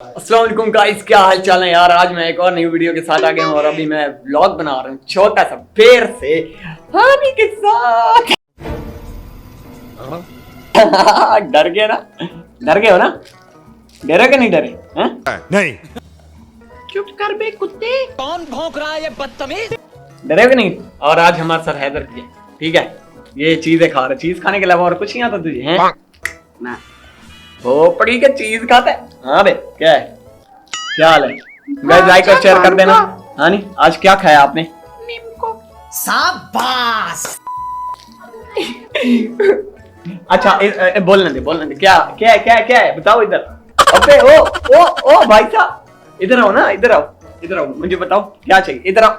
अस्सलाम वालेकुम गाइस, क्या हाल चाल है यार। आज मैं एक और नई वीडियो के साथ आ गया हूँ और अभी मैं व्लॉग बना रहा हूँ छोटा सा फिर से हानी के साथ। डर गए ना? डर गए हो ना? डरे कि नहीं डरे? नहीं। चुप कर बे कुत्ते। कौन भौंक रहा है ये बदतमीज? डरे कि नहीं? और आज हमारे सर हैदर की है, ठीक है। ये चीजें खा रहे, चीज खाने के अलावा और कुछ नहीं आता तुझे हैं ना? खोपड़ी के चीज खाता है। हाँ बे, क्या है? क्या हाल है? गाइस लाइक और शेयर कर देना। हाँ नहीं, आज क्या खाया आपने? शाबाश। अच्छा बोलने दे क्या क्या क्या क्या है बताओ इधर। अबे ओ भाई साहब, इधर आओ ना, इधर आओ मुझे बताओ क्या चाहिए। इधर आओ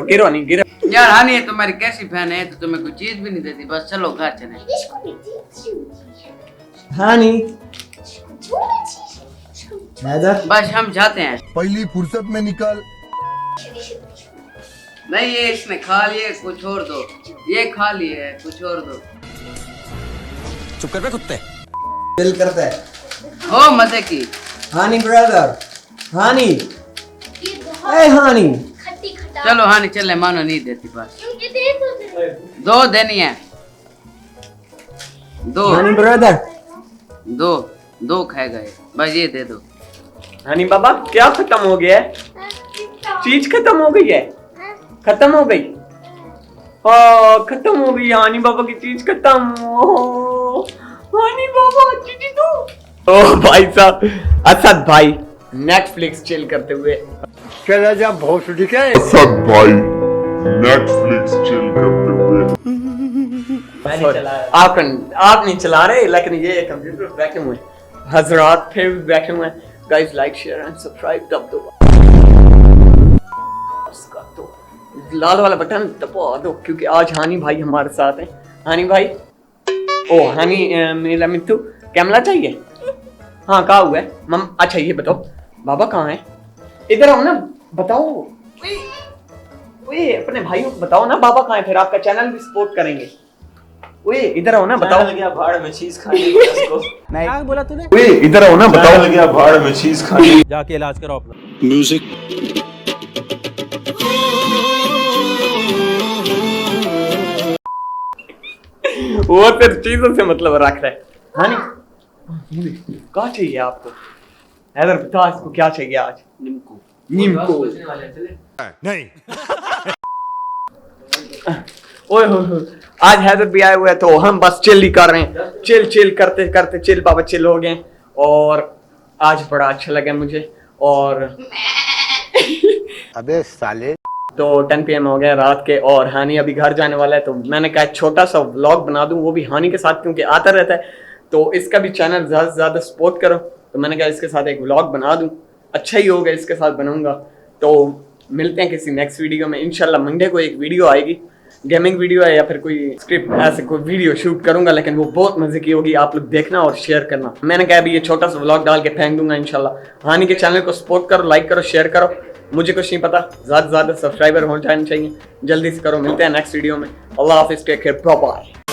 गिरो नहीं गिरो। यार हानी तुम्हारी कैसी फैन है तो तुम्हें कोई चीज भी नहीं देती, बस चलो घर चले। हाँ नहीं हैदर, बस हम जाते हैं। पहली फुर्सत में निकल। नहीं ये इसने खा लिए, कुछ और दो। ये खा लिए, कुछ और दो। चुप कर बे कुत्ते। दिल करता है। हो मजे की। हानी ब्रदर, हानी, ये बहुत ए हानी, खट्टी खट्टा। चलो हानी चले, मानो नहीं देती, बस ये दे दो। दो देनी है। दो हानी ब्रदर, दो खाए गए, बस ये दे दो। हनी बाबा क्या खत्म हो गया है? चीज खत्म हो गई है? खत्म हो गई? खत्म हो गई हनी बाबा की चीज खत्म। हनी बाबा चीज दो। ओ भाई साहब, असद भाई नेटफ्लिक्स चिल करते हुए चला जा भोसड़ी के। असद भाई नेटफ्लिक्स चिल करते हुए। आप नहीं चला रहे, लेकिन ये कंप्यूटर बैठे हुए हजरात, फिर भी बैठे हुए। Guys like share and subscribe दब दो, उसका तो लाल वाला बटन दबा दो, क्योंकि आज हानी भाई हमारे साथ हैं। हानी भाई, ओ हानी मेरा मित्तू कैमरा चाहिए? हाँ कहाँ हुआ है मम? अच्छा ये बताओ बाबा कहाँ है? इधर आओ ना, बताओ। ओए अपने भाइयों को बताओ ना बाबा कहाँ है, फिर आपका चैनल भी सपोर्ट करेंगे। ओए इधर आओ ना, बताओ। गया भाड़ में चीज खाने को उसको। क्या बोला तूने? ओए इधर आओ ना, बताओ। लग गया भाड़ में चीज खाने। जाके इलाज कराओ अपना। वो फिर चीजों से मतलब रख रहा है। हाँ नहीं क्या चाहिए आपको? हैदर बता इसको क्या चाहिए आज? नीमको। नहीं। ओए हो, आज हैदर भी आए हुए हैं तो हम बस चिल ही कर रहे हैं। चिल करते करते चिल बाबा चिल हो गए और आज बड़ा अच्छा लगा मुझे। और अबे साले। तो 10 PM हो गया रात के और हानी अभी घर जाने वाला है, तो मैंने कहा छोटा सा व्लॉग बना दूं, वो भी हानी के साथ, क्योंकि आता रहता है तो इसका भी चैनल ज़्यादा से ज़्यादा सपोर्ट करो। तो मैंने कहा इसके साथ एक व्लॉग बना दूं, अच्छा ही होगा, इसके साथ बनाऊंगा। तो मिलते हैं किसी नेक्स्ट वीडियो में। इंशाल्लाह मंडे को एक वीडियो आएगी, गेमिंग वीडियो है या फिर कोई स्क्रिप्ट ऐसे कोई वीडियो शूट करूंगा, लेकिन वो बहुत मजे की होगी। आप लोग देखना और शेयर करना। मैंने कहा अभी ये छोटा सा व्लॉग डाल के फेंक दूंगा इंशाल्लाह। हानी के चैनल को सपोर्ट करो, लाइक करो, शेयर करो। मुझे कुछ नहीं पता, ज़्यादा से ज़्यादा सब्सक्राइबर हो जाने चाहिए। जल्दी से करो। मिलते हैं नेक्स्ट वीडियो में। अल्लाह हाफिज़, टेक केयर, बाय बाय।